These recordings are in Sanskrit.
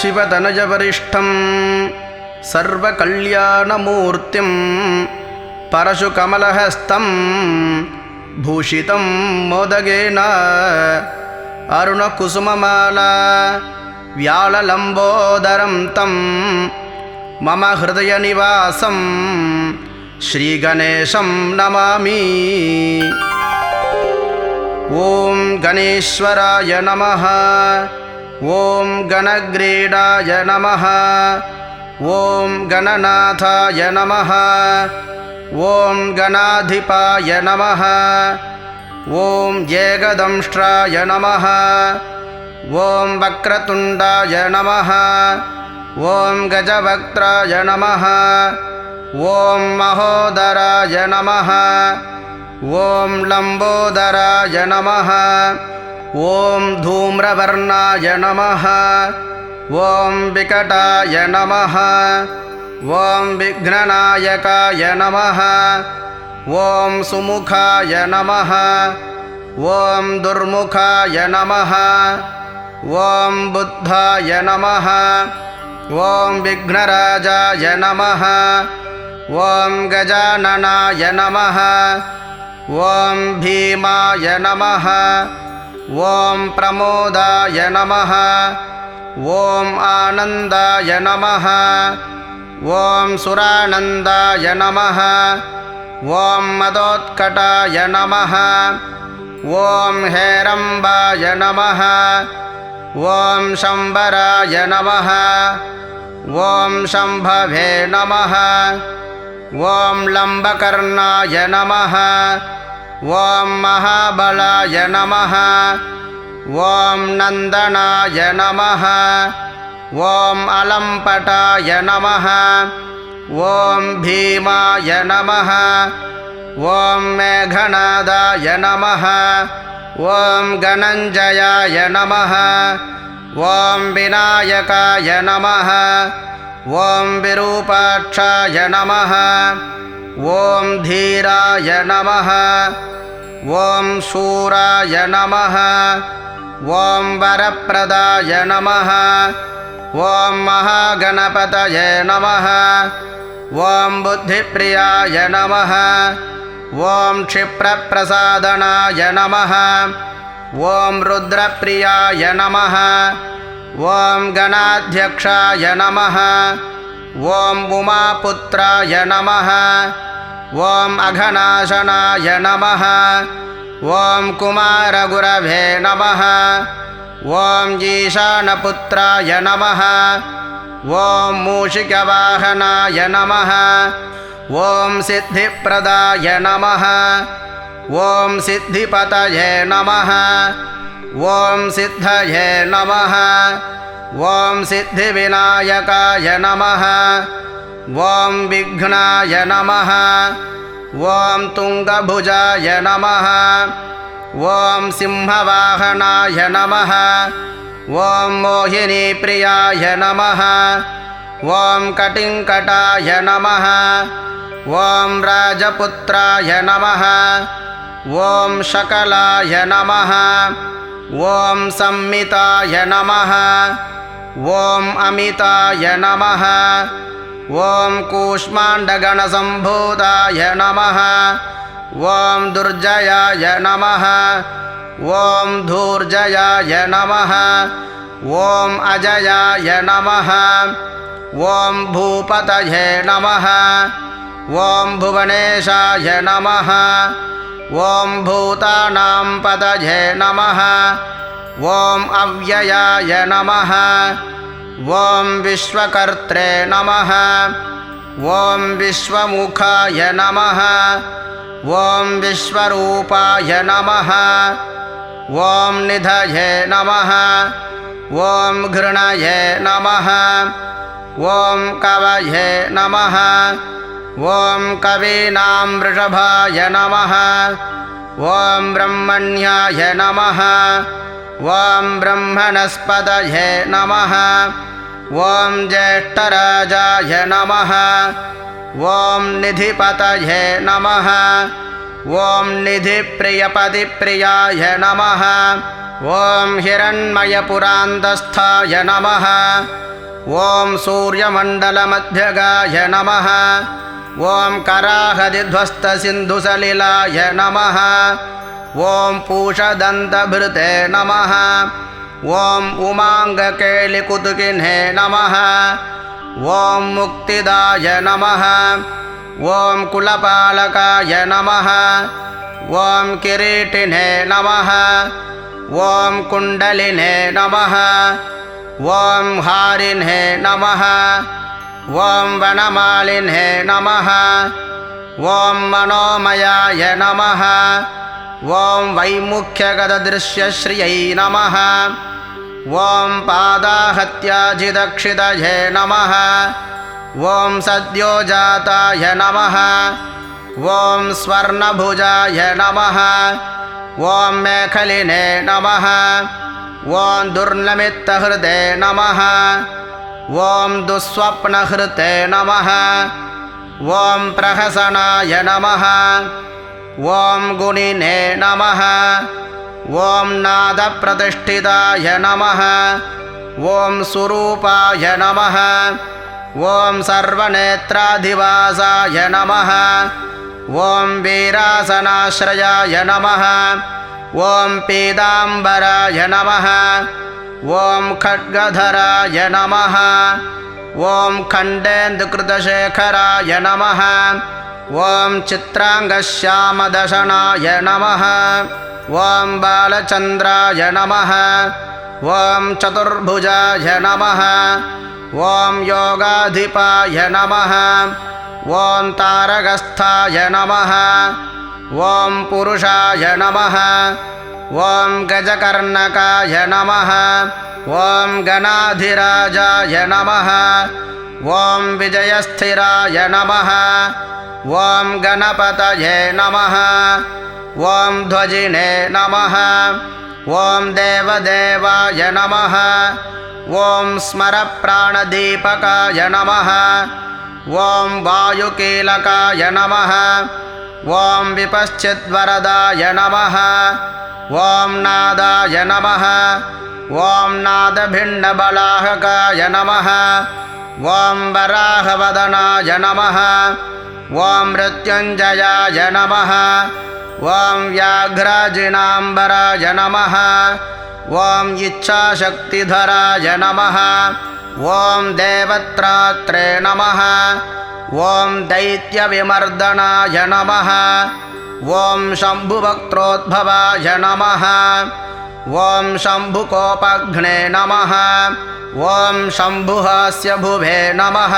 शिवतनुजवरिष्ठं सर्वकल्याणमूर्तिं परशुकमलहस्तं भूषितं मोदगेन अरुणकुसुममाला व्याललम्बोदरं तं मम हृदयनिवासं श्रीगणेशं नमामि। ॐ गणेश्वराय नमः। ॐ गणग्रीडाय नमः। ॐ गणनाथाय नमः। ॐ गणाधिपाय नमः। ॐ एकदंष्ट्राय नमः। ॐ वक्रतुण्डाय नमः। ॐ गजवक्त्राय नमः। ॐ महोदराय नमः। ॐ लम्बोदराय नमः। ॐ धूम्रवर्णाय नमः। ॐ विकटाय नमः। ॐ विघ्ननायकाय नमः। ॐ सुमुखाय नमः। ॐ दुर्मुखाय नमः। ॐ बुद्धाय नमः। ॐ विघ्नराजाय नमः। ॐ गजाननाय नमः। ॐ भीमाय नमः। ॐ प्रमोदाय नमः। ॐ आनन्दाय नमः। ॐ सुरानन्दाय नमः। ॐ मदोत्कटाय नमः। ॐ हेरम्बाय नमः। ॐ शम्बराय नमः। ॐ शम्भवे नमः। ॐ लम्बकर्णाय नमः। ॐ महाबलाय नमः। ॐ नन्दनाय नमः। ॐ अलम्पटाय नमः। ॐ भीमाय नमः। ॐ मेघनादाय नमः। ॐ गणञ्जयाय नमः। ॐ विनायकाय नमः। ॐ विरूपाक्षाय नमः। ॐ धीराय नमः। ॐ शूराय नमः। ॐ वरप्रदाय नमः। ॐ महागणपतये नमः। ॐ बुद्धिप्रियाय नमः। ॐ क्षिप्रप्रसादनाय नमः। ॐ रुद्रप्रियाय नमः। ॐ गणाध्यक्षाय नमः। ॐ उमापुत्राय नमः। ॐ अघनाशनाय नमः। ॐ कुमारगुरवे नमः। ॐ ईशानपुत्राय नमः। ॐ मूषिकवाहनाय नमः। ॐ सिद्धिप्रदाय नमः। ॐ सिद्धिपतये नमः। ॐ सिद्धये नमः। ॐ सिद्धिविनायकाय नमः। ॐ विघ्नाय नमः। ॐ तुङ्गभुजाय नमः। ॐ सिंहवाहनाय नमः। ॐ मोहिनीप्रियाय नमः। ॐ कटिङ्कटाय नमः। ॐ राजपुत्राय नमः। ॐ शकलाय नमः। ॐ संमिताय नमः। ॐ अमिताय नमः। ॐ कूष्माण्डगणसम्भूताय नमः। ॐ दुर्जयाय नमः। ॐ धूर्जयाय नमः। ॐ अजयाय नमः। ॐ भूपतये नमः। ॐ भुवनेशाय नमः। ॐ भूतानां पतये नमः। ॐ अव्ययाय नमः। ॐ विश्वकर्त्रे नमः। ॐ विश्वमुखाय नमः। ॐ विश्वरूपाय नमः। ॐ निधये नमः। ॐ घृणये नमः। ॐ कवये नमः। ॐ कवीनां वृषभाय नमः। ॐ ब्रह्मण्याय नमः। ॐ ब्रह्मणस्पतये नमः। ॐ ज्येष्ठराजाय नमः। ॐ निधिपतये नमः। ॐ निधिप्रियपतिप्रियाय नमः। ॐ हिरण्मयपुरान्तस्थाय नमः। ॐ सूर्यमण्डलमध्यगाय नमः ॐ कराहदिध्वस्तसिन्धुसलिलाय नमः ॐ पूषदन्तभृते नमः ॐ उमाङ्गकेलिकुतुकिने नमः ॐ मुक्तिदाय नमः ॐ कुलपालकाय नमः ॐ किरीटिने नमः ॐ कुण्डलिने नमः ॐ हारिणे नमः ॐ वनमालिने नमः ॐ मनोमयाय नमः ॐ वैमुख्यगददृश्यश्रियै नमः ॐ पादाहत्याजिदक्षितये नमः ॐ सद्योजाताय नमः ॐ स्वर्णभुजाय नमः ॐ मेखलिने नमः ॐ दुर्निमित्तहृदे नमः ॐ दुःस्वप्नहृते नमः ॐ प्रहसनाय नमः ॐ गुणिने नमः ॐ नादप्रतिष्ठिताय नमः ॐ सुरूपाय नमः ॐ सर्वनेत्राधिवासाय नमः ॐ वीरासनाश्रयाय नमः ॐ पीताम्बराय नमः ॐ खड्गधराय नमः ॐ खण्डेन्दुकृतशेखराय नमः ॐ चित्राङ्गश्यामदशनाय नमः ॐ बालचन्द्राय नमः ॐ चतुर्भुजाय नमः ॐ योगाधिपाय नमः ॐ तारकस्थाय नमः ॐ पुरुषाय नमः ॐ गजकर्णकाय नमः ॐ गणाधिराजाय नमः ॐ विजयस्थिराय नमः ॐ गणपतये नमः ॐ ध्वजिने नमः ॐ देवदेवाय नमः ॐ स्मरप्राणदीपकाय नमः ॐ वायुकीलकाय नमः ॐ विपश्चिद्वरदाय नमः ॐ नादाय नमः ॐ नादभिण्डबलाहकाय नमः ॐ वराहवदनाय नमः ॐ मृत्युञ्जयाय नमः ॐ व्याघ्राजिनाम्बराय नमः ॐ इच्छाशक्तिधराय नमः ॐ देवत्रात्रे नमः ॐ दैत्यविमर्दनाय नमः ॐ शम्भुवक्त्रोद्भवाय नमः ॐ शम्भुकोपघ्ने नमः ॐ शम्भुहास्यभुवे नमः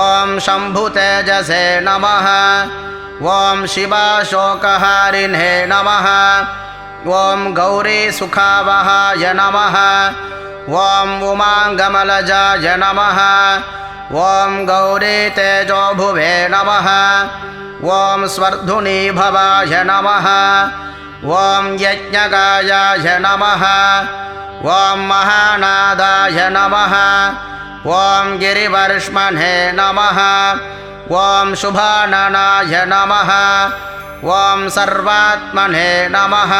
ॐ शम्भुतेजसे नमः ॐ शिवाशोकहारिणे नमः ॐ गौरीसुखावहाय नमः ॐ उमाङ्गमलजाय नमः ॐ गौरीतेजोभुवे नमः ॐ स्वर्धुनीभवाय नमः ॐ यज्ञगायाय नमः ॐ महानादाय नमः ॐ गिरिवर्ष्मणे नमः ॐ शुभाननाय नमः ॐ सर्वात्मने नमः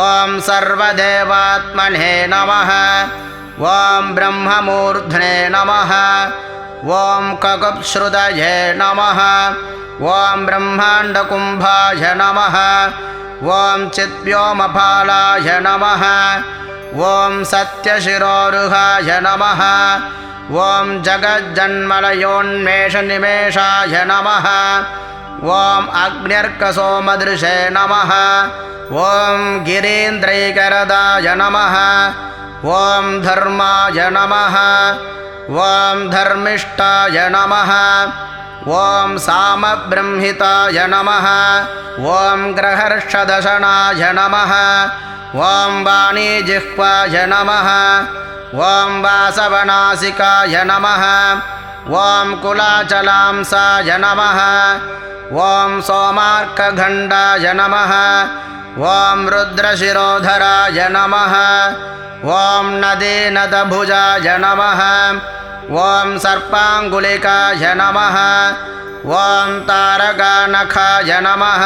ॐ सर्वदेवात्मने नमः ॐ ब्रह्ममूर्ध्ने नमः ॐ ककुप्श्रुतये नमः ॐ ब्रह्माण्डकुम्भाय नमः ॐ चिद्व्योमपालाय नमः ॐ सत्यशिरोरुहाय नमः ॐ जगज्जन्मलयोन्मेषनिमेषाय नमः ॐ अग्न्यर्कसोमदृशे नमः ॐ गिरीन्द्रैकरदाय नमः ॐ धर्माय नमः ॐ धर्मिष्ठाय नमः ॐ सामब्रह्मिताय नमः ॐ ग्रहर्षदशनाय नमः ॐ वाणीजिह्वाय नमः ॐ वासवनासिकाय नमः ॐ कुलाचलांसाय नमः ॐ सोमार्कखण्डाय नमः ॐ रुद्रशिरोधराय नमः ॐ नदीनदभुजाय नमः ॐ सर्पाङ्गुलिकाय नमः ॐ तारकानखाय नमः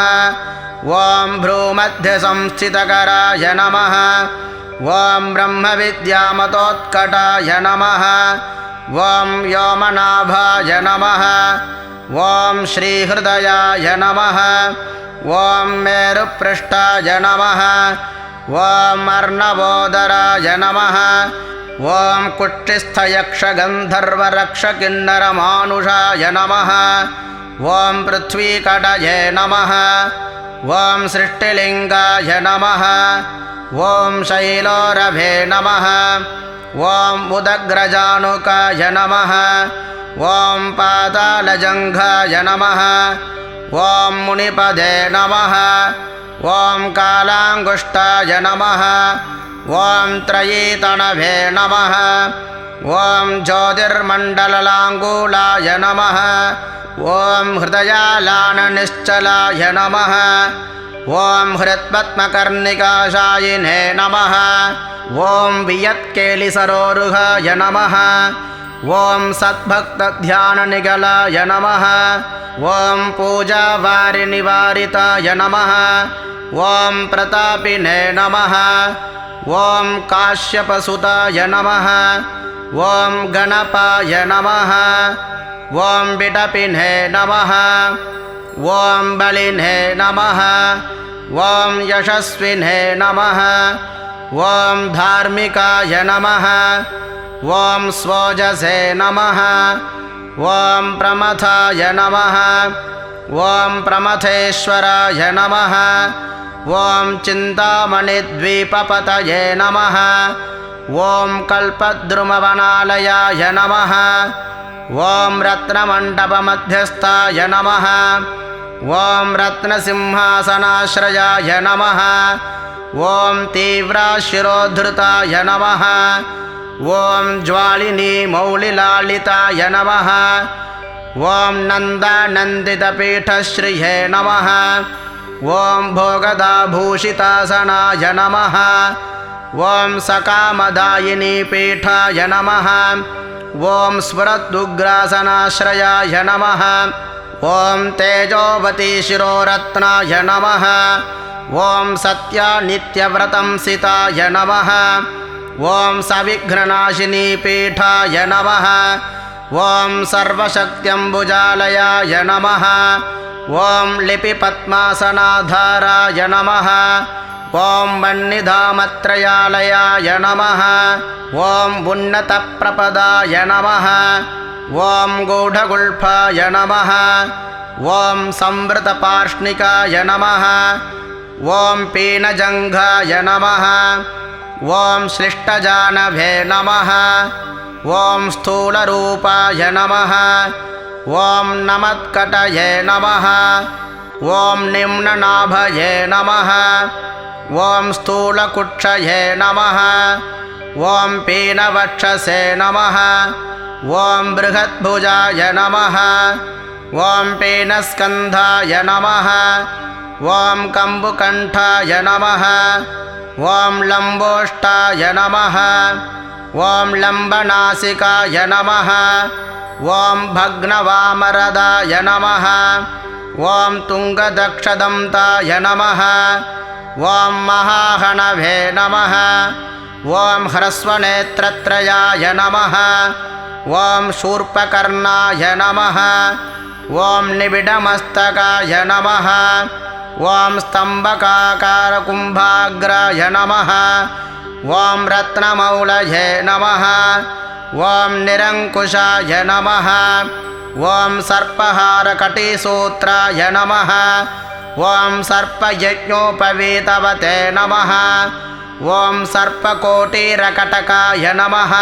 ॐ भ्रूमध्यसंस्थितकराय नमः ॐ ब्रह्मविद्यामतोत्कटाय नमः ॐ व्योमनाभाय नमः ॐ श्रीहृदयाय नमः ॐ मेरुपृष्ठाय नमः ॐ अर्णवोदराय नमः ॐ कुक्षिस्थयक्षगन्धर्वरक्षकिन्नरमानुषाय नमः ॐ पृथ्वीकटये नमः ॐ सृष्टिलिङ्गाय नमः ॐ शैलोरभे नमः ॐ उदग्रजानुकाय नमः ॐ पातालजङ्घाय नमः ॐ मुनिपदे नमः ॐ कालाङ्गुष्ठाय नमः ॐ त्रयीतनभे नमः ॐ ज्योतिर्मण्डललाङ्गूलाय नमः ॐ हृदयालाननिश्चलाय नमः ॐ हृत्पद्मकर्णिकाशायिने नमः ॐ वियत्केलिसरोरुहाय नमः ॐ सद्भक्तध्याननिगलाय नमः ॐ पूजावारिनिवारिताय नमः ॐ प्रतापिने नमः ॐ काश्यपसुताय नमः ॐ गणपाय नमः ॐ विडपिने नमः ॐ बलिने नमः ॐ यशस्विने नमः ॐ धार्मिकाय नमः ॐ स्वोजसे नमः ॐ प्रमथाय नमः ॐ प्रमथेश्वराय नमः ॐ चिन्तामणिद्वीपपतये नमः ॐ कल्पद्रुमवनालयाय नमः ॐ रत्नमण्डपमध्यस्थाय नमः ॐ रत्नसिंहासनाश्रयाय नमः ॐ तीव्राशिरोद्धृताय नमः ॐ ज्वालिनीमौलिलालिताय नमः ॐ नन्दानन्दितपीठश्रिये नमः ॐ भोगदाभूषितासनाय नमः ॐ सकामदायिनीपीठाय नमः ॐ स्फुरदुग्रासनाश्रयाय नमः ॐ तेजोवतीशिरोरत्नाय नमः ॐ सत्यानित्यव्रतंसिताय नमः ॐ सविघ्ननाशिनीपीठाय नमः ॐ सर्वशक्त्यम्बुजालयाय नमः ॐ लिपिपद्मासनाधाराय नमः ॐ वह्निधामत्रयालयाय नमः ॐ उन्नतप्रपदाय नमः ॐ गूढगुल्फाय नमः ॐ संवृतपार्ष्णिकाय नमः ॐ पीनजङ्घाय नमः ॐ श्लिष्टजानभे नमः ॐ स्थूलरूपाय नमः ॐ नमत्कटये नमः ॐ निम्ननाभये नमः ॐ स्थूलकुक्षये नमः ॐ पीनवक्षसे नमः ॐ बृहद्भुजाय नमः ॐ पीनस्कन्धाय नमः ॐ कम्बुकण्ठाय नमः ॐ लम्बोष्टाय नमः ॐ लम्बनासिकाय नमः ॐ भग्नवामरदाय नमः ॐ तुङ्गदक्षदन्ताय नमः ॐ महाहणवे नमः ॐ ह्रस्वनेत्रत्रयाय नमः ॐ शूर्पकर्णाय नमः ॐ निबिडमस्तकाय नमः ॐ स्तम्भकाकारकुम्भाग्राय नमः ॐ रत्नमौलये नमः ॐ निरङ्कुशाय नमः ॐ सर्पहारकटिसूत्राय नमः ॐ सर्पयज्ञोपवीतवते नमः ॐ सर्पकोटीरकटकाय नमः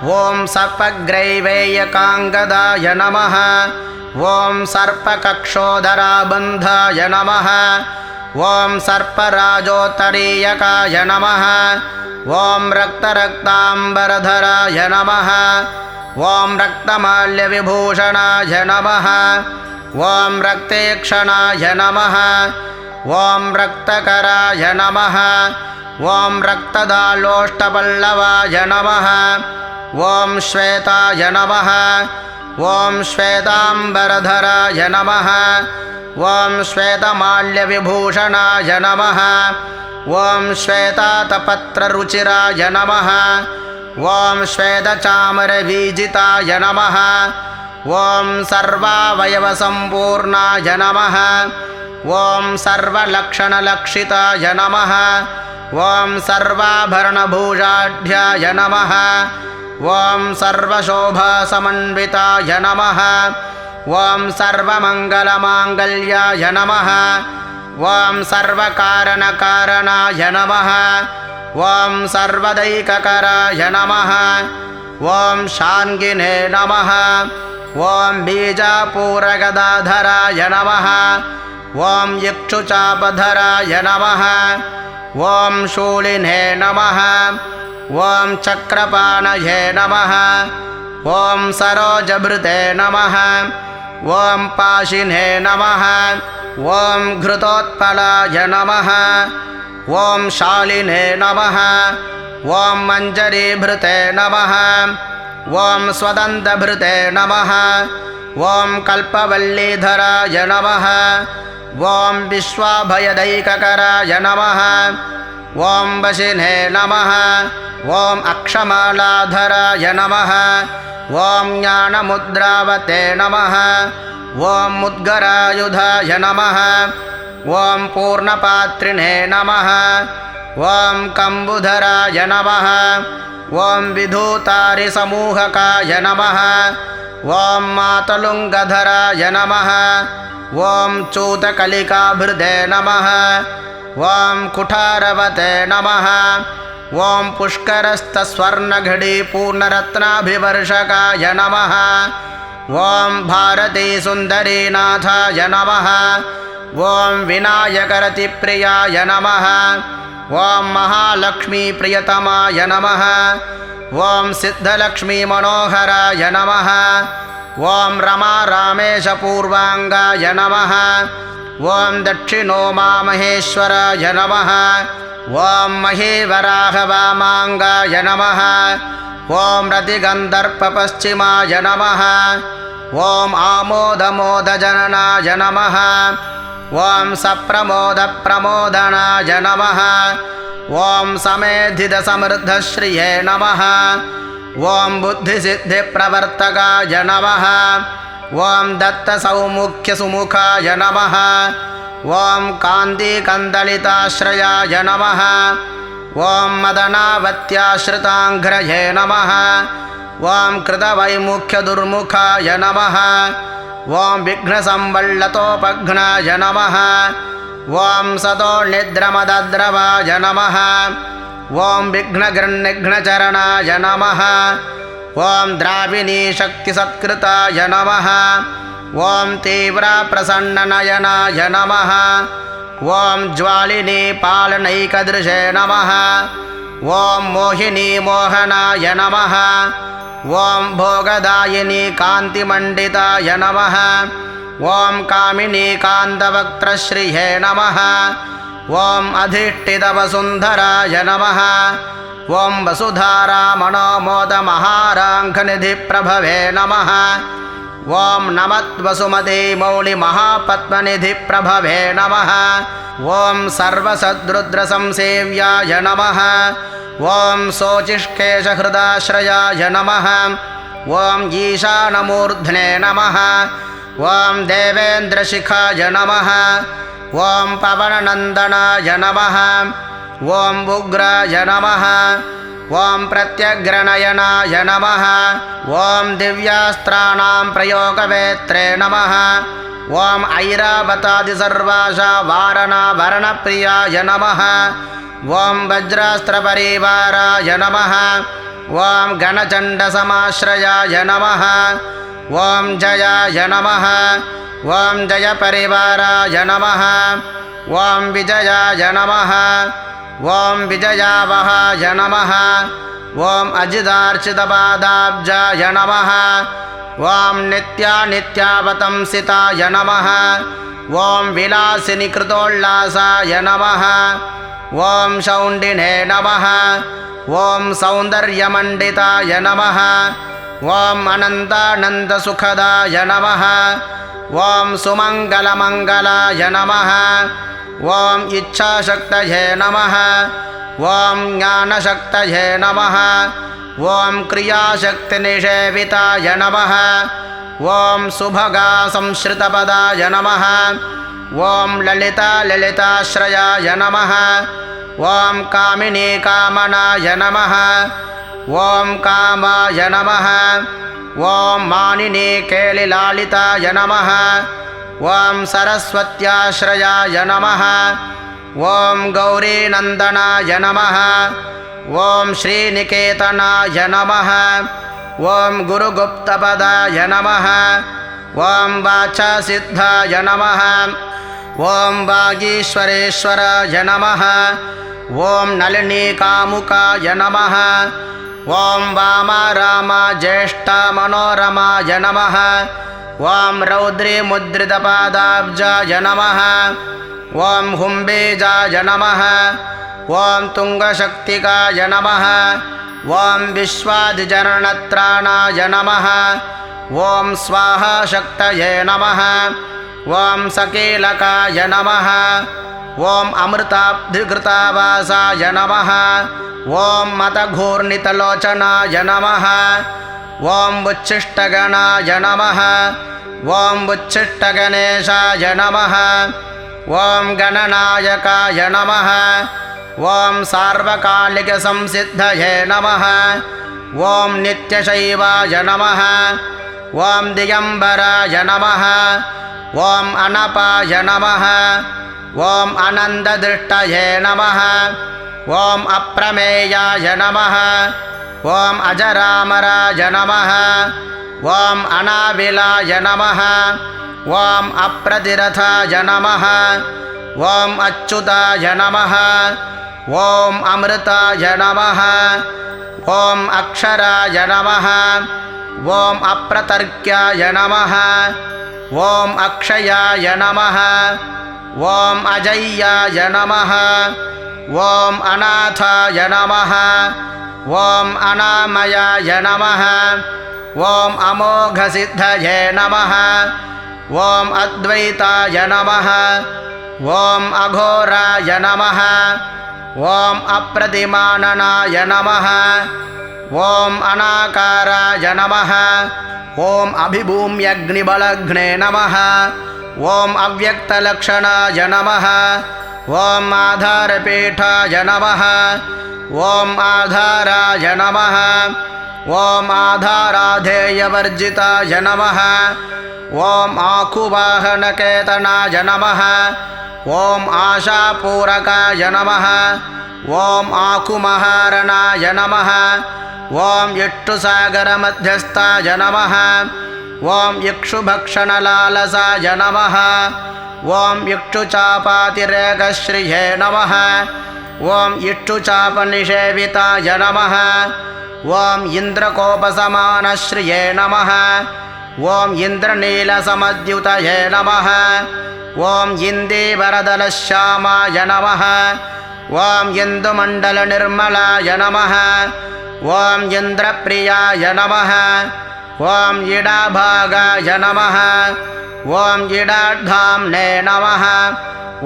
ॐ सर्पग्रैवेयकाङ्गदाय नमः ॐ सर्पकक्षोदराबन्धाय नमः ॐ सर्पराजोत्तरीयकाय नमः ॐ रक्तरक्ताम्बरधराय नमः ॐ रक्तमाल्यविभूषणाय नमः ॐ रक्तेक्षणाय नमः ॐ रक्तकराय नमः ॐ रक्तदालोष्टपल्लवाय नमः ॐ श्वेताय नमः ॐ श्वेताम्बरधराय नमः ॐ श्वेतमाल्यविभूषणाय नमः ॐ श्वेतातपत्ररुचिराय नमः ॐ श्वेतचामरवीजिताय नमः ॐ सर्वावयवसम्पूर्णाय नमः ॐ सर्वलक्षणलक्षिताय नमः ॐ सर्वाभरणभूषाढ्याय नमः ॐ सर्वशोभासमन्विताय नमः ॐ सर्वमङ्गलमाङ्गल्याय नमः ॐ सर्वकारणकारणाय नमः ॐ सर्वदैककराय नमः ॐ शाङ्गिने नमः ॐ बीजापूरगदाधराय नमः ॐ इक्षुचापधराय नमः ॐ शूलिने नमः ॐ चक्रपाणये नमः ॐ सरोजभृते नमः ॐ पाशिने नमः ॐ घृतोत्पलाय नमः ॐ शालिने नमः ॐ मञ्जरीभृते नमः ॐ स्वदन्तभृते नमः ॐ कल्पवल्लीधराय नमः ॐ विश्वाभयदैककराय नमः ॐ वशिने नमः ॐ अक्षमालाधराय नमः ॐ ज्ञानमुद्रावते नमः ॐ मुद्गरायुधाय नमः ॐ पूर्णपात्रिणे नमः ॐ कम्बुधराय नमः ॐ विधूतारिसमूहकाय नमः ॐ मातलुङ्गधराय नमः ॐ चूतकलिकाभृते नमः ॐ कुठारवते नमः ॐ पुष्करस्थस्वर्णघटीपूर्णरत्नाभिवर्षकाय नमः ॐ भारतीसुन्दरीनाथाय नमः ॐ विनायकरतिप्रियाय नमः ॐ महालक्ष्मीप्रियतमाय नमः ॐ सिद्धलक्ष्मीमनोहराय नमः ॐ रमारामेशपूर्वाङ्गाय नमः ॐ दक्षिणोमामहेश्वराय नमः ॐ महीवराहवामाङ्गाय नमः ॐ रतिगन्धर्पपश्चिमाय नमः ॐ आमोदमोदजननाय नमः ॐ सप्रमोदप्रमोदनाय नमः ॐ समेधितसमृद्धश्रिये नमः ॐ बुद्धिसिद्धिप्रवर्तकाय नमः ॐ दत्तसौमुख्यसुमुखाय नमः ॐ कान्तिकन्दलिताश्रयाय नमः ॐ मदनावत्याश्रिताङ्घ्रये नमः ॐ कृतवैमुख्यदुर्मुखाय नमः ॐ विघ्नसंवल्लतोपघ्नाय नमः ॐ सदोर्निद्रमदद्रवाय नमः ॐ विघ्नगृन्निघ्नचरणाय नमः ॐ द्राविणीशक्तिसत्कृताय नमः ॐ तीव्रप्रसन्ननयनाय नमः ॐ ज्वालिनीपालनैकदृशे नमः ॐ मोहिनीमोहनाय नमः ॐ भोगदायिनी कान्तिमण्डिताय नमः ॐ कामिनीकान्तवक्त्रश्रिये नमः ॐ अधिष्ठितवसुन्धराय नमः ॐ वसुधारामणोमोदमहाराङ्खनिधिप्रभवे नमः ॐ नमद्वसुमतीमौलिमहापद्मनिधिप्रभवे नमः ॐ सर्वसद्रुद्रसंसेव्याय नमः ॐ शोचिष्केशहृदाश्रयाय नमः ॐ ईशानमूर्ध्ने नमः ॐ देवेन्द्रशिखाय नमः ॐ पवननन्दनाय नमः ॐ उग्राय नमः ॐ प्रत्यग्रनयनाय नमः ॐ दिव्यास्त्राणां प्रयोगवेत्रे नमः ॐ ऐरावतादिसर्वाशा वारणाभरणप्रियाय नमः ॐ वज्रास्त्रपरिवाराय नमः ॐ गणचण्डसमाश्रयाय नमः ॐ जयाय नमः ॐ जयपरिवाराय नमः ॐ विजयाय नमः ॐ विजयावहाय नमः ॐ अजितार्चितपादाब्जाय नमः ॐ नित्यानित्यावतंसिताय नमः ॐ विलासिनीकृतोल्लासाय नमः ॐ शौण्डिने नमः ॐ सौन्दर्यमण्डिताय नमः ॐ अनन्तानन्दसुखदाय नमः ॐ सुमङ्गलमङ्गलाय नमः ॐ इच्छाशक्तये नमः ॐ ज्ञानशक्तये नमः ॐ क्रियाशक्तिनिषेविताय नमः ॐ सुभगासंश्रितपदाय नमः ॐ ललिताश्रयाय नमः ॐ कामिनीकामनाय नमः ॐ कामाय नमः ॐ मानिनीकेलिलालिताय नमः ॐ सरस्वत्याश्रयाय नमः ॐ गौरीनन्दनाय नमः ॐ श्रीनिकेतनाय नमः ॐ गुरुगुप्तपदाय नमः ॐ वाचासिद्धाय नमः ॐ वागीश्वरेश्वराय नमः ॐ नलिनीकामुकाय नमः ॐ वामारामज्येष्ठमनोरमाय नमः ॐ रौद्रीमुद्रितपादाब्जाय नमः ॐ हुम्बीजाय नमः ॐ तुङ्गशक्तिकाय नमः ॐ विश्वादिजनत्रणाय नमः ॐ स्वाहाशक्तये नमः ॐ सकीलकाय नमः ॐ अमृताब्धिकृतावासाय नमः ॐ मतघूर्णितलोचनाय नमः ॐ उच्छिष्टगणाय नमः ॐ उच्छिष्टगणेशाय नमः ॐ गणनायकाय नमः ॐ सार्वकालिकसंसिद्धये नमः ॐ नित्यशैवाय नमः ॐ दिगम्बराय नमः ॐ अनपाय नमः ॐ अनन्ददृष्टये नमः ॐ अप्रमेयाय नमः ॐ अजरामराय नमः ॐ अनाविलाय नमः ॐ अप्रतिरथाय नमः ॐ अच्युताय नमः ॐ अमृताय नमः ॐ अक्षराय नमः ॐ अप्रतर्क्याय नमः ॐ अक्षयाय नमः ॐ अजय्याय नमः ॐ अनाथाय नमः ॐ अनामयाय नमः ॐ अमोघसिद्धये नमः ॐ अद्वैताय नमः ॐ अघोराय नमः ॐ अप्रतिमाननाय नमः ॐ अनाकाराय नमः ॐ अभिभूम्यग्निबलघ्ने नमः ॐ अव्यक्तलक्षणाय नमः ॐ आधारपीठाय नमः ॐ आधाराय नमः ॐ आधाराधेयवर्जिताय नमः ॐ आकुवाहनकेतनाय नमः ॐ आशापूरकाय नमः ॐ आकुमहारणाय नमः ॐ इक्षुसागरमध्यस्थाय नमः ॐ इक्षुभक्षणलालसाय नमः ॐ इक्षुचापातिरेकश्रिये नमः ॐ इक्षुचापनिषेविताय नमः ॐ इन्द्रकोपसमानश्रिये नमः ॐ इन्द्रनीलसमद्युतये नमः ॐ इन्दीवरदलश्यामाय नमः ॐ इन्दुमण्डलनिर्मलाय नमः ॐ इन्द्रप्रियाय नमः ॐ इडाभागाय नमः ॐ इडाधाम्ने नमः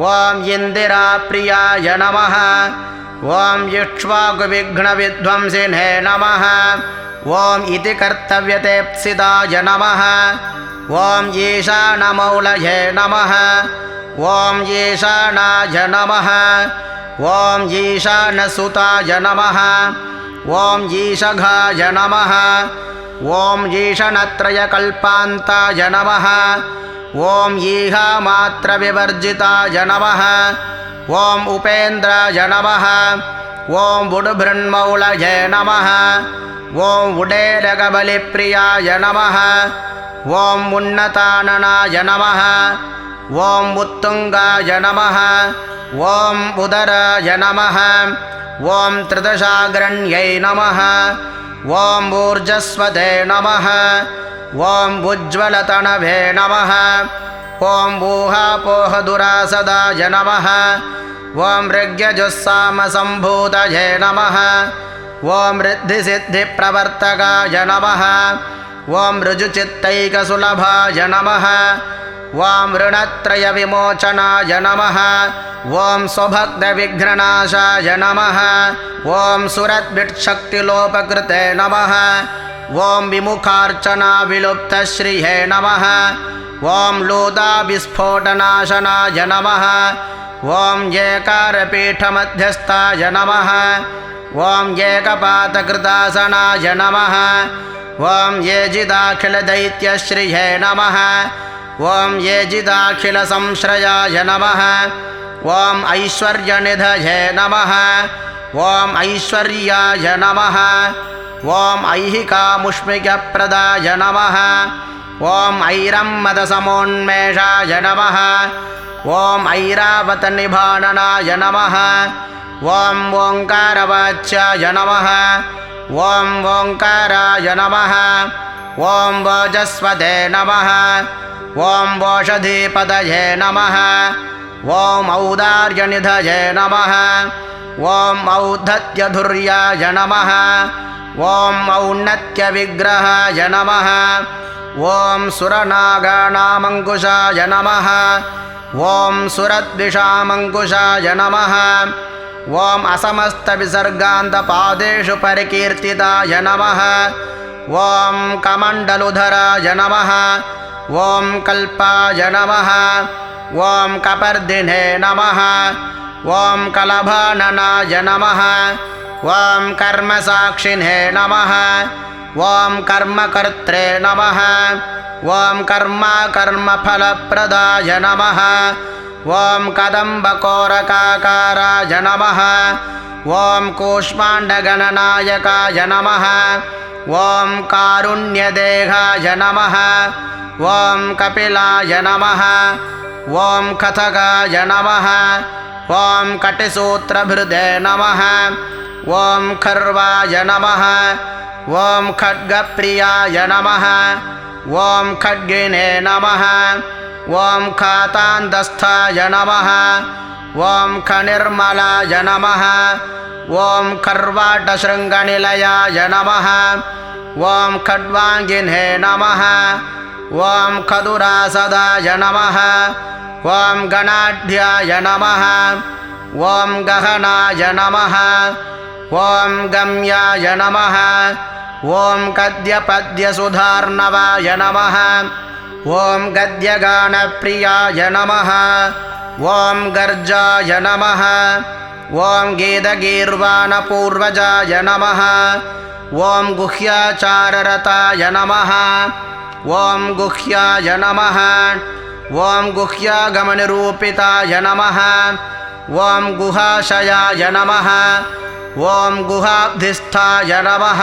ॐ इन्दिराप्रियाय नमः ॐ इक्ष्वाकुविघ्नविध्वंसिने नमः ॐ इति कर्तव्यतेप्सिताय नमः ॐ ईशानमौलये नमः ॐ ईशानाय नमः ॐ ईशानसुताय नमः ॐ ईशघाय नमः ॐ ईशनत्रयकल्पान्ताय नमः ॐ ईहामात्रविवर्जिताय नमः ॐ उपेन्द्राय नमः ॐ उडुभृन्मौलये नमः ॐ उडेरगबलिप्रियाय नमः ॐ उन्नताननाय नमः ॐ उत्तुङ्गाय नमः ॐ उदराय नमः ॐ त्रिदशाग्रण्यै नमः ॐ ऊर्जस्वते नमः ॐ उज्ज्वलतनवे नमः ॐ ऊहापोहदुरासदाय नमः ॐ ऋग्यजुस्सामसम्भूतये नमः ॐ ऋद्धिसिद्धिप्रवर्तकाय नमः ॐ ऋजुचित्तैकसुलभाय नमः ॐ ऋणत्रयविमोचनाय नमः ॐ स्वभक्तविघ्ननाशाय नमः ॐ सुरद्भिट्शक्तिलोपकृते नमः ॐ विमुखार्चनाविलुप्तश्रिये नमः ॐ लूताविस्फोटनाशनाय नमः ॐ एकारपीठमध्यस्थाय नमः ॐ एकपातकृतासनाय नमः ॐ येजिदाखिलदैत्यश्रिये नमः ॐ येजिदाखिलसंश्रयाय नमः ॐ ऐश्वर्यनिधये नमः ॐ ऐश्वर्याय नमः ॐ ऐहिकामुष्मिकप्रदाय नमः ॐ ऐरम्मदसमोन्मेषाय नमः ॐ ऐरावतनिभाननाय नमः ॐ ओङ्कारवाच्याय नमः ॐ ओङ्काराय नमः ॐ वोजस्वते नमः ॐ वोषधीपदये नमः ॐ औदार्यनिधये नमः ॐ औद्धत्यधुर्याय नमः ॐ औन्नत्यविग्रहाय नमः ॐ सुरनागानामङ्कुशाय नमः ॐ सुरद्विषामङ्कुशाय नमः ॐ असमस्तविसर्गान्तपादेषु परिकीर्तिताय नमः ॐ कमण्डलुधराय नमः ॐ कल्पाय नमः ॐ कपर्दिने नमः ॐ कलभाननाय नमः ॐ कर्मसाक्षिणे नमः ॐ कर्मकर्त्रे नमः ॐ कर्मफलप्रदाय नमः ॐ कदम्बकोरकाकाराय नमः ॐ कूष्माण्डगणनायकाय नमः ॐ कारुण्यदेहाय नमः ॐ कपिलाय नमः ॐ कथगाय नमः ॐ कटिसूत्रभृदे नमः ॐ खर्वाय नमः ॐ खड्गप्रियाय नमः ॐ खड्गिने नमः ॐ खातान्तस्थाय नमः ॐ खनिर्मलाय नमः ॐ खर्वाटशृङ्गनिलयाय नमः ॐ खड्वाङ्गिने नमः ॐ खदुरासदाय नमः ॐ गणाढ्याय नमः ॐ गहनाय नमः ॐ गम्याय नमः ॐ गद्यपद्यसुधार्णवाय नमः ॐ गद्यगानप्रियाय नमः ॐ गर्जाय नमः ॐ गीतगीर्वाणपूर्वजाय नमः ॐ गुह्याचाररताय नमः ॐ गुह्याय नमः ॐ गुह्यागमनिरूपिताय नमः ॐ गुहाशयाय नमः ॐ गुहाब्धिस्थाय नमः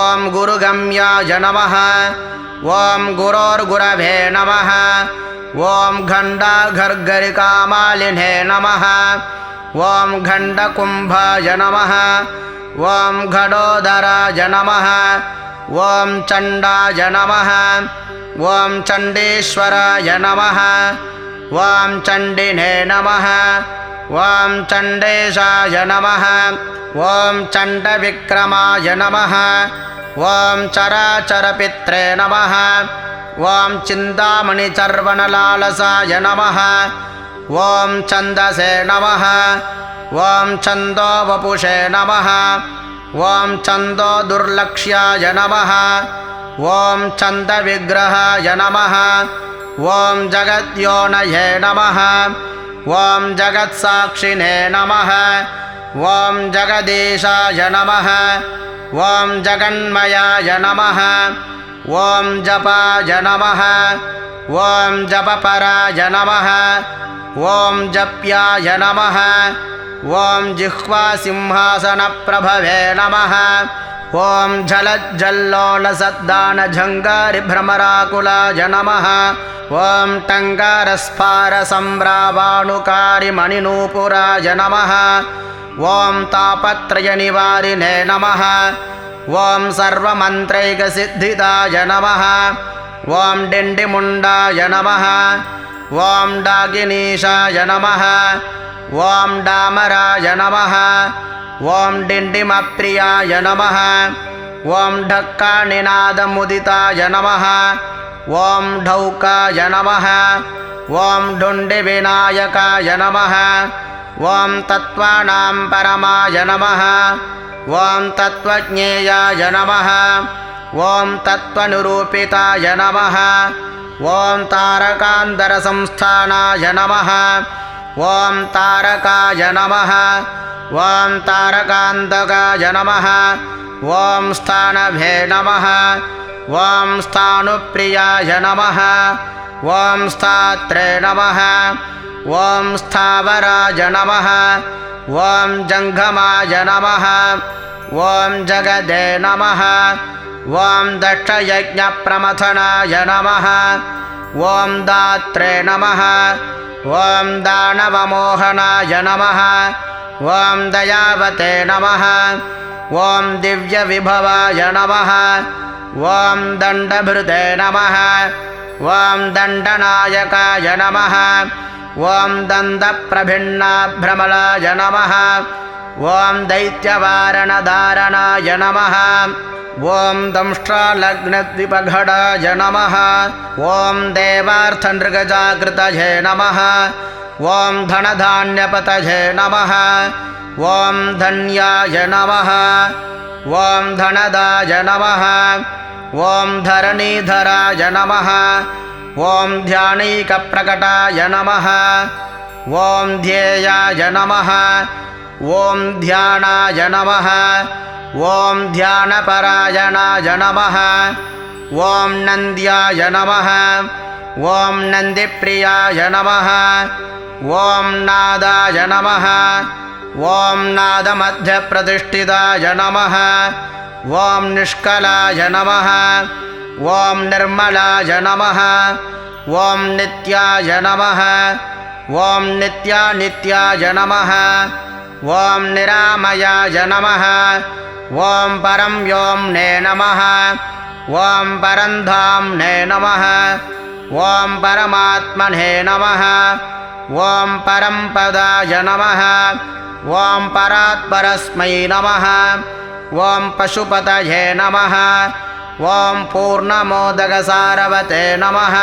ॐ गुरुगम्याय नमः ॐ गुरोर्गुरवे नमः ॐ घण्टाघर्गरिकामालिने नमः ॐ घण्टकुम्भाय नमः ॐ घटोदराय नमः ॐ चण्डाय नमः ॐ चण्डीश्वराय नमः ॐ चण्डिने नमः ॐ चण्डेशाय नमः ॐ चण्डविक्रमाय नमः ॐ चराचरपित्रे नमः ॐ चिन्तामणिचर्वणलालसाय नमः ॐ छन्दसे नमः ॐ छन्दोवपुषे नमः ॐ छन्दोदुर्लक्ष्याय नमः ॐ छन्दविग्रहाय नमः ॐ जगद्योनये नमः ॐ जगत्साक्षिणे नमः ॐ जगदीशाय नमः ॐ जगन्मयाय नमः ॐ जपाय नमः ॐ जपपराय नमः ॐ जप्याय नमः ॐ जिह्वासिंहासनप्रभवे नमः ॐ झलज्जल्लोलसद्दानझङ्गारिभ्रमराकुलाय नमः ॐ टङ्कारस्फारसम्भ्रावाणुकारिमणिनूपुराय नमः ॐ तापत्रयनिवारिणे नमः ॐ सर्वमन्त्रैकसिद्धिदाय नमः ॐ डिण्डिमुण्डाय नमः ॐ डागिनीशाय नमः ॐ डामराय नमः ॐ डिण्डिमप्रियाय नमः ॐ ढक्कानिनादमुदिताय नमः ॐ ढौकाय नमः ॐ ढुण्डिविनायकाय नमः ॐ तत्त्वानां परमाय नमः ॐ तत्त्वज्ञेयाय नमः ॐ तत्त्वनिरूपिताय नमः ॐ तारकान्तरसंस्थानाय नमः ॐ तारकाय नमः ॐ तारकान्तकाय नमः ॐ स्थानभे नमः ॐ स्थाणुप्रियाय नमः ॐ स्थात्रे नमः ॐ स्थावराय नमः ॐ जङ्घमाय नमः ॐ जगदे नमः ॐ दक्षयज्ञप्रमथनाय नमः ॐ दात्रे नमः ॐ दानवमोहनाय नमः ॐ दयावते नमः ॐ दिव्यविभवाय नमः ॐ दण्डभृते नमः ॐ दण्डनायकाय नमः ॐ दन्तप्रभिन्नाभ्रमलाय नमः ॐ दैत्यवारणधारणाय नमः ॐ दंष्ट्रालग्नद्विपघटाय नमः ॐ देवार्थनृगजागृतये नमः ॐ धनधान्यपतये नमः ॐ धन्याय नमः ॐ धनदाय नमः ॐ धरणीधराय नमः ॐ ध्यानैकप्रकटाय नमः ॐ ध्येयाय नमः ॐ ध्यानाय नमः ॐ ध्यानपरायणाय नमः ॐ नन्द्याय नमः ॐ नन्दिप्रियाय नमः ॐ नादाय नमः ॐ नादमध्यप्रतिष्ठिताय नमः ॐ निष्कलाय नमः ॐ निर्मलाय नमः ॐ नित्याय नमः ॐ नित्यानित्याय नमः ॐ निरामयाय नमः ॐ परं व्योम्ने नमः ॐ परन्धाम्ने नमः ॐ परमात्मने नमः ॐ परम्पदाय नमः ॐ परात्परस्मै नमः ॐ पशुपतये नमः ॐ पूर्णमोदकसारवते नमः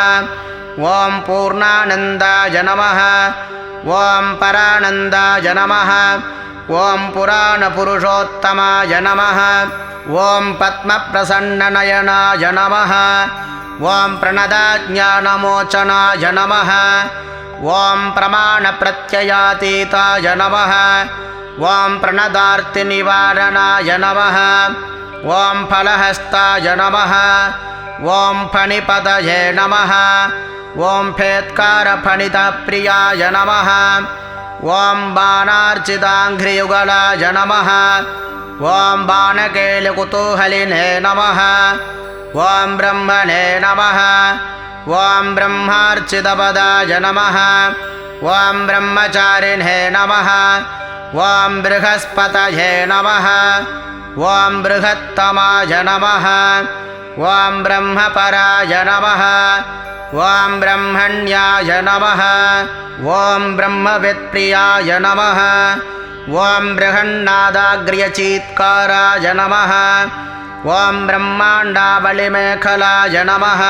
ॐ पूर्णानन्दाय नमः ॐ परानन्दाय नमः ॐ पुराणपुरुषोत्तमाय नमः ॐ पद्मप्रसन्ननयनाय नमः ॐ प्रणदाज्ञानमोचनाय नमः ॐ प्रमाणप्रत्ययातीताय नमः ॐ प्रणदार्तिनिवारणाय नमः ॐ फलहस्ताय नमः ॐ फणिपतये नमः ॐ फेत्कारफणितप्रियाय नमः ॐ बाणार्चिताङ्घ्रियुगलाय नमः ॐ बाणकेलिकुतूहलिने नमः ॐ ब्रह्मणे नमः ॐ ब्रह्मार्चितपदाय नमः ॐ ब्रह्मचारिणे नमः ॐ बृहस्पतये नमः ॐ बृहत्तमाय नमः ॐ ब्रह्मपराय नमः ॐ ब्रह्मण्याय नमः ॐ ब्रह्मवित्प्रियाय नमः ॐ बृहन्नादाग्र्यचीत्काराय नमः ॐ ब्रह्माण्डाबलिमेखलाय नमः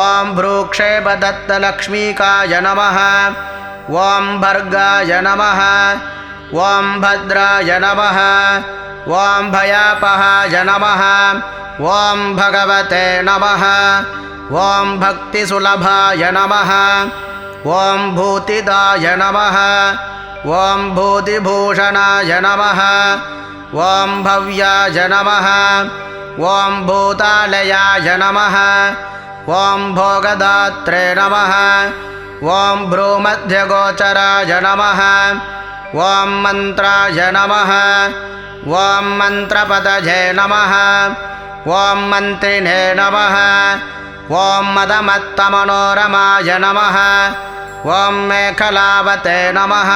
ॐ भ्रूक्षेपदत्तलक्ष्मीकाय नमः ॐ भर्गाय नमः ॐ भद्राय नमः ॐ भयापहाय नमः ॐ भगवते नमः ॐ भक्तिसुलभाय नमः ॐ भूतिदाय नमः ॐ भूतिभूषणाय नमः ॐ भव्याय नमः ॐ भूतालयाय नमः ॐ भोगदात्रे नमः ॐ भ्रूमध्यगोचराय नमः ॐ मन्त्राय नमः ॐ मन्त्रपतये नमः ॐ मन्त्रिणे नमः ॐ मदमत्तमनोरमाय नमः ॐ मेखलावते नमः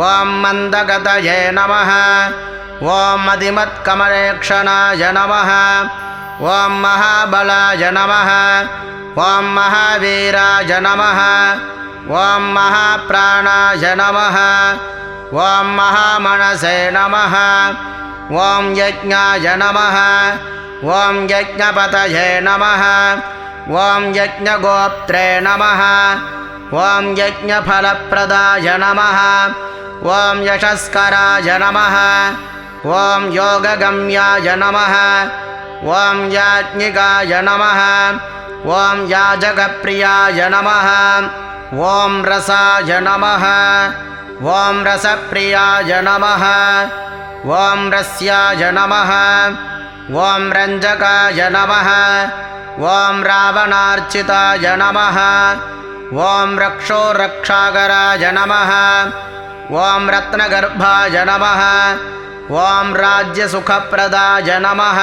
ॐ मन्दगतये नमः ॐ मदिमत्कमलेक्षणाय नमः ॐ महाबलाय नमः ॐ महावीराय नमः ॐ महाप्राणाय नमः ॐ महामनसे नमः ॐ यज्ञाय नमः ॐ यज्ञपतये नमः ॐ यज्ञगोप्त्रे नमः ॐ यज्ञफलप्रदाय नमः ॐ यशस्कराय नमः ॐ योगगम्याय नमः ॐ याज्ञिकाय नमः ॐ याजकप्रियाय नमः ॐ रसाय नमः ॐ रसप्रियाय नमः ॐ रस्याय नमः ॐ रञ्जकाय नमः ॐ रावणार्चिताय नमः ॐ रक्षोरक्षाकराय नमः ॐ रत्नगर्भाय नमः ॐ राज्यसुखप्रदाय नमः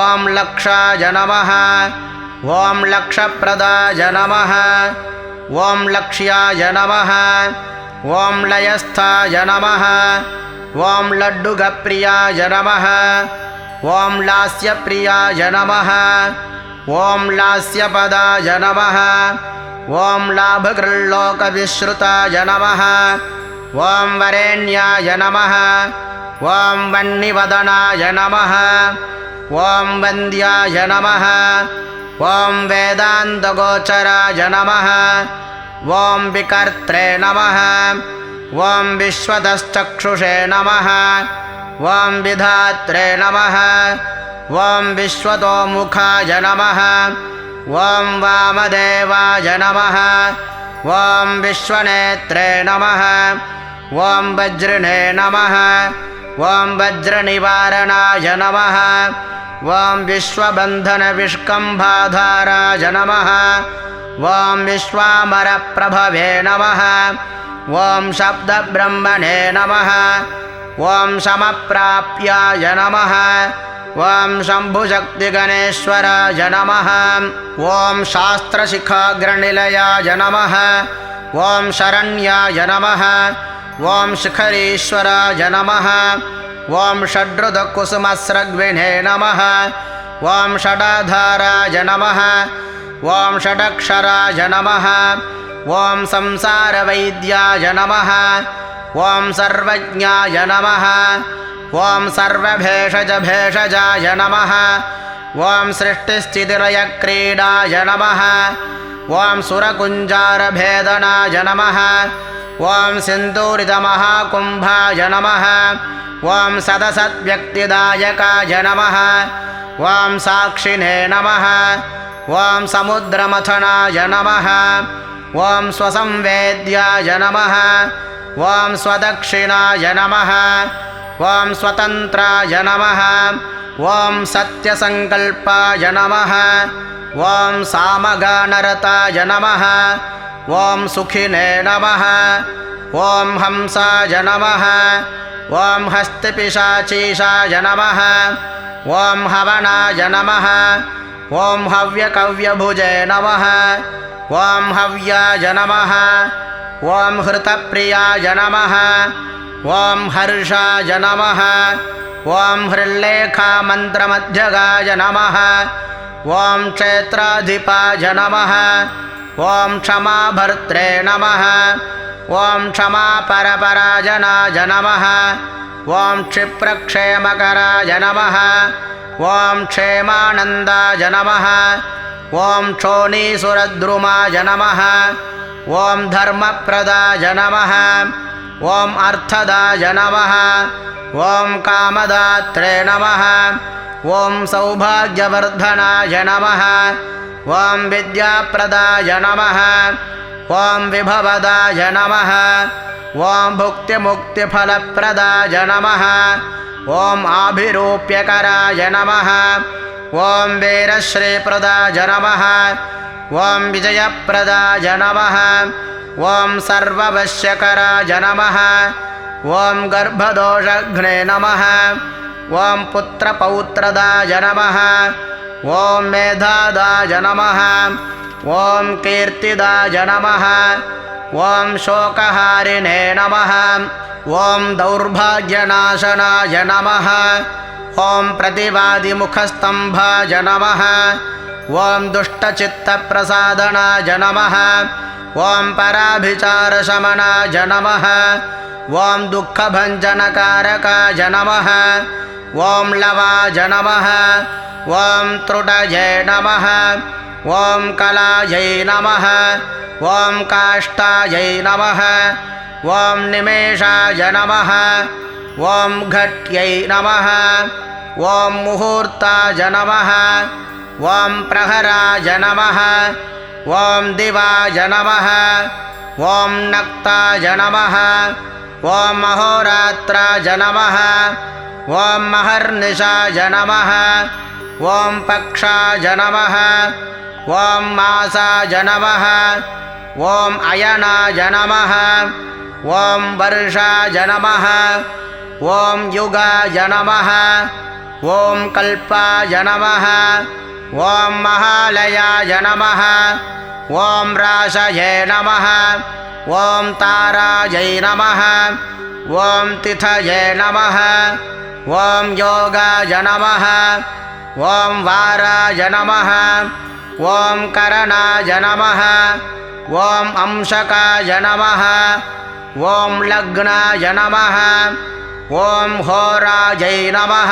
ॐ लक्षाय नमः ॐ लक्षप्रदाय नमः ॐ लक्ष्याय नमः ॐ लयस्थाय नमः ॐ लड्डुगप्रियाय नमः ॐ लास्यप्रियाय नमः ॐ लास्यपदाय नमः ॐ लाभकृल्लोकविश्रुताय नमः ॐ वरेण्याय नमः ॐ वह्निवदनाय नमः ॐ वन्द्याय नमः ॐ वेदान्तगोचराय नमः ॐ विकर्त्रे नमः ॐ विश्वतश्चक्षुषे नमः ॐ विधात्रे नमः ॐ विश्वतोमुखाय नमः ॐ वामदेवाय नमः ॐ विश्वनेत्रे नमः ॐ वज्रिणे नमः ॐ वज्रनिवारणाय नमः ॐ विश्वबन्धनविष्कम्भाधाराय नमः ॐ विश्वामरप्रभवे नमः ॐ शब्दब्रह्मणे नमः ॐ समप्राप्याय नमः ॐ शम्भुशक्तिगणेश्वराय नमः ॐ शास्त्रशिखाग्रनिलयाय नमः ॐ शरण्याय नमः ॐ शिखरीश्वराय नमः ॐ षड्रुदकुसुमस्रग्विणे नमः ॐ षडाधाराय नमः ॐ षडक्षराय नमः ॐ संसारवैद्याय नमः ॐ सर्वज्ञाय नमः ॐ सर्वभेषजभेषजाय नमः ॐ सृष्टिस्थितिलयक्रीडाय नमः ॐ सुरकुञ्जारभेदनाय नमः ॐ सिन्दूरितमहाकुम्भाय नमः ॐ सदसद्व्यक्तिदायकाय नमः ॐ साक्षिणे नमः ॐ समुद्रमथनाय नमः ॐ स्वसंवेद्याय नमः ॐ स्वदक्षिणाय नमः ॐ स्वतन्त्राय नमः ॐ सत्यसङ्कल्पाय नमः ॐ सामगानरताय नमः ॐ सुखिने नमः ॐ हंसाय नमः ॐ हस्तिपिशाचीशाय नमः ॐ हवनाय नमः ॐ हव्यकव्यभुजे नमः ॐ हव्याय नमः ॐ हृतप्रियाय नमः ॐ हर्षाय नमः ॐ हृल्लेखामन्त्रमध्यगाय नमः ॐ क्षेत्राधिपाय नमः ॐ क्षमाभर्त्रे नमः ॐ क्षमापरपराजनाय नमः ॐ क्षिप्रक्षेमकराय नमः ॐ क्षेमानन्दाय नमः ॐ क्षोणीसुरद्रुमाय नमः ॐ धर्मप्रदाय नमः ॐ अर्थदाय नमः ॐ कामदात्रे नमः ॐ सौभाग्यवर्धनाय नमः ॐ विद्याप्रदाय नमः ॐ विभवदाय नमः ॐ भुक्तिमुक्तिफलप्रदाय नमः ॐ आभिरूप्यकराय नमः ॐ वीरश्रीप्रदाय नमः ॐ विजयप्रदाय नमः ॐ सर्ववश्यकराय नमः ॐ गर्भदोषघ्ने नमः ॐ पुत्रपौत्रदाय नमः ॐ मेधादाय नमः ॐ कीर्तिदाय नमः ॐ शोकहारिणे नमः ॐ दौर्भाग्यनाशनाय नमः ॐ प्रतिवादिमुखस्तम्भाय नमः ॐ दुष्टचित्तप्रसादनाय नमः ॐ पराभिचारशमनाय नमः ॐ दुःखभञ्जनकारकाय नमः ॐ लवाय नमः ॐ त्रुटये नमः ॐ कलायै नमः ॐ काष्ठायै नमः ॐ निमेषाय नमः ॐ घट्यै नमः ॐ मुहूर्ताय नमः ॐ प्रहराय नमः ॐ दिवाय नमः ॐ नक्ताय नमः ॐ अहोरात्राय नमः ॐ महर्निशाय नमः ॐ पक्षाय नमः ॐ मासाय नमः ॐ अयनाय नमः ॐ वर्षाय नमः ॐ युगाय नमः ॐ कल्पाय नमः ॐ महालयाय नमः ॐ राशये नमः ॐ तारायै नमः ॐ तिथये नमः ॐ योगाय नमः ॐ वाराय नमः ॐ करणाय नमः ॐ अंशकाय नमः ॐ लग्नाय नमः ॐ होरायै नमः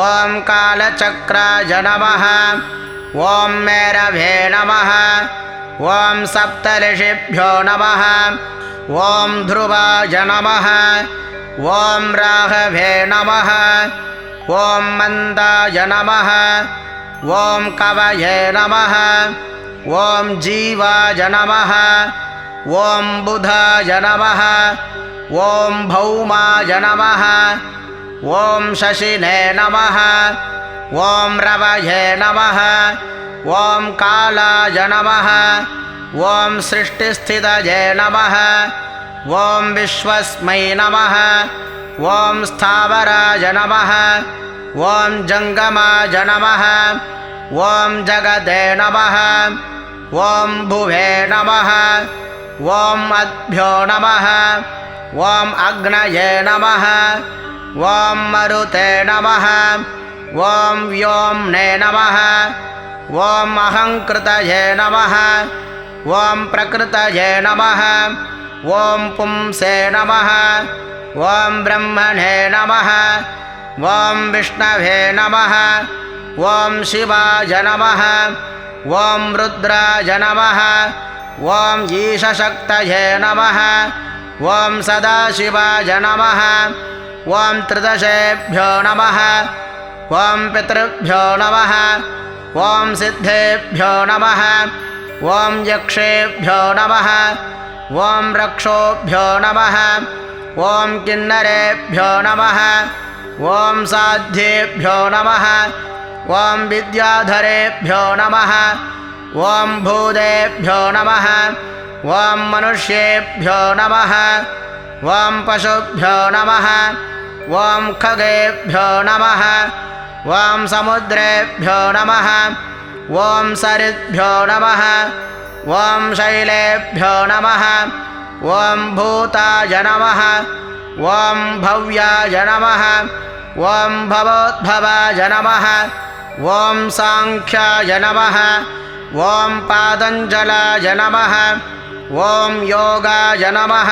ॐ कालचक्राय नमः ॐ मेरवे नमः ॐ सप्तऋषिभ्यो नमः ॐ ध्रुवाय नमः ॐ राहवे नमः ॐ मन्दाय नमः ॐ कवये नमः ॐ जीवाय नमः ॐ बुधाय नमः ॐ भौमाय नमः ॐ शशिने नमः ॐ रवये नमः ॐ कालाय नमः ॐ सृष्टिस्थितये नमः ॐ विश्वस्मै नमः ॐ स्थावराय नमः ॐ जङ्गमाय नमः ॐ जगदे नमः ॐ भुवे नमः ॐ अद्भ्यो नमः ॐ अग्नये नमः ॐ मरुते नमः ॐ व्योम्ने नमः ॐ अहङ्कृतये नमः ॐ प्रकृतये नमः ॐ पुंसे नमः ॐ ब्रह्मणे नमः ॐ विष्णवे नमः ॐ शिवाय नमः ॐ रुद्राय नमः ॐ ईशशक्तये नमः ॐ सदाशिवाय नमः ॐ त्रिदशेभ्यो नमः ॐ पितृभ्यो नमः ॐ सिद्धेभ्यो नमः ॐ यक्षेभ्यो नमः ॐ रक्षोभ्यो नमः ॐ किन्नरेभ्यो नमः ॐ साध्येभ्यो नमः ॐ विद्याधरेभ्यो नमः ॐ भूतेभ्यो नमः ॐ मनुष्येभ्यो नमः ॐ पशुभ्यो नमः ॐ खगेभ्यो नमः ॐ समुद्रेभ्यो नमः ॐ सरिद्भ्यो नमः ॐ शैलेभ्यो नमः ॐ भूताय नमः ॐ भव्याय नमः ॐ भवोद्भवाय नमः ॐ साङ्ख्याय नमः ॐ पातञ्जलाय नमः ॐ योगाय नमः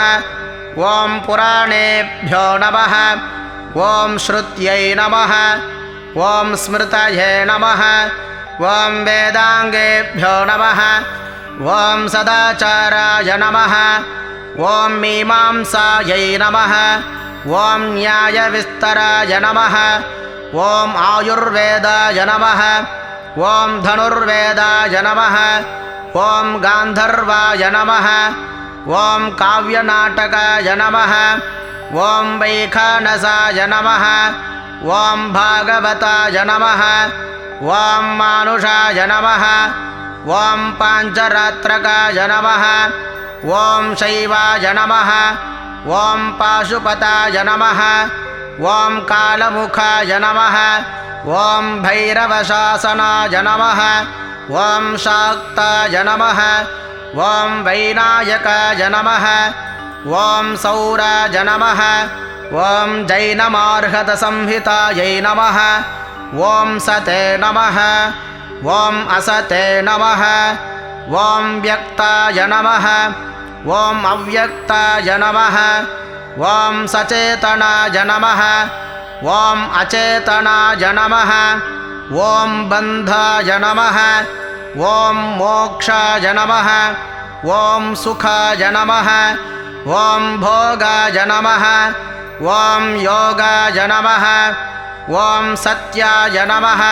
ॐ पुराणेभ्यो नमः ॐ श्रुत्यै नमः ॐ स्मृतये नमः ॐ वेदाङ्गेभ्यो नमः ॐ सदाचाराय नमः ॐ मीमांसायै नमः ॐ न्यायविस्तराय नमः ॐ आयुर्वेदाय नमः ॐ धनुर्वेदाय नमः ॐ गान्धर्वाय नमः ॐ काव्यनाटकाय नमः ॐ वैखानसाय नमः ॐ भागवताय नमः ॐ मानुषाय नमः ॐ पाञ्चरात्रकाय नमः ॐ शैवाय नमः ॐ पाशुपताय नमः ॐ कालमुखाय नमः ॐ भैरवशासनाय नमः ॐ शाक्ताय नमः ॐ वैनायकाय नमः ॐ सौराय नमः ॐ जैनमार्हतसंहितायै नमः ॐ सते नमः ॐ असते नमः ॐ व्यक्ताय नमः ॐ अव्यक्ताय नमः ॐ सचेतनाय नमः ॐ अचेतनाय नमः ॐ बन्धाय नमः ॐ मोक्षाय नमः ॐ सुखाय नमः ॐ भोगाय नमः ॐ योगाय नमः ॐ सत्याय नमः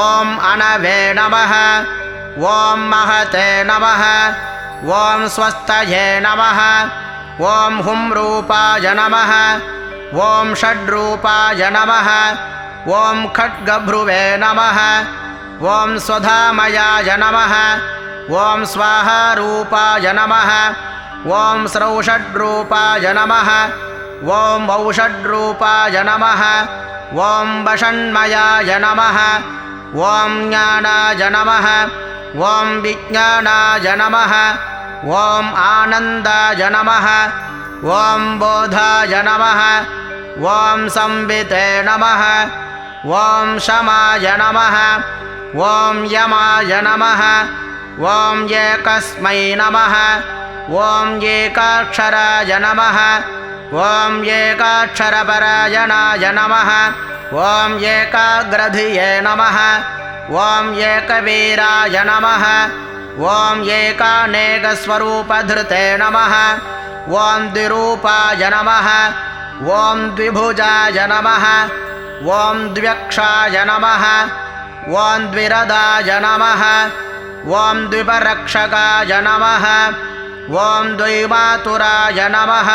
ॐ अनवे नमः ॐ महते नमः ॐ स्वस्तये नमः ॐ हुं रूपाय नमः ॐ षड्रूपाय नमः ॐ खड्गभ्रुवे नमः ॐ स्वधामयाय नमः ॐ स्वाहारूपाय नमः ॐ स्रौषड्रूपाय नमः ॐ औषड्रूपाय नमः ॐ वषण्मयाय नमः ॐ ज्ञानाय नमः ॐ विज्ञानाय नमः ॐ आनन्दाय नमः ॐ बोधाय नमः ॐ संविते नमः ॐ शमाय नमः ॐ यमाय नमः ॐ एकस्मै नमः ॐ एकाक्षराय नमः ॐ एकाक्षरपरायणाय नमः ॐ एकाग्रधिये नमः ॐ एकवीराय नमः ॐ एकानेकस्वरूपधृते नमः ॐ द्विरूपाय नमः ॐ द्विभुजाय नमः ॐ द्व्यक्षाय नमः ॐ द्विरदाय नमः ॐ द्विपरक्षकाय नमः ॐ द्वैमातुराय नमः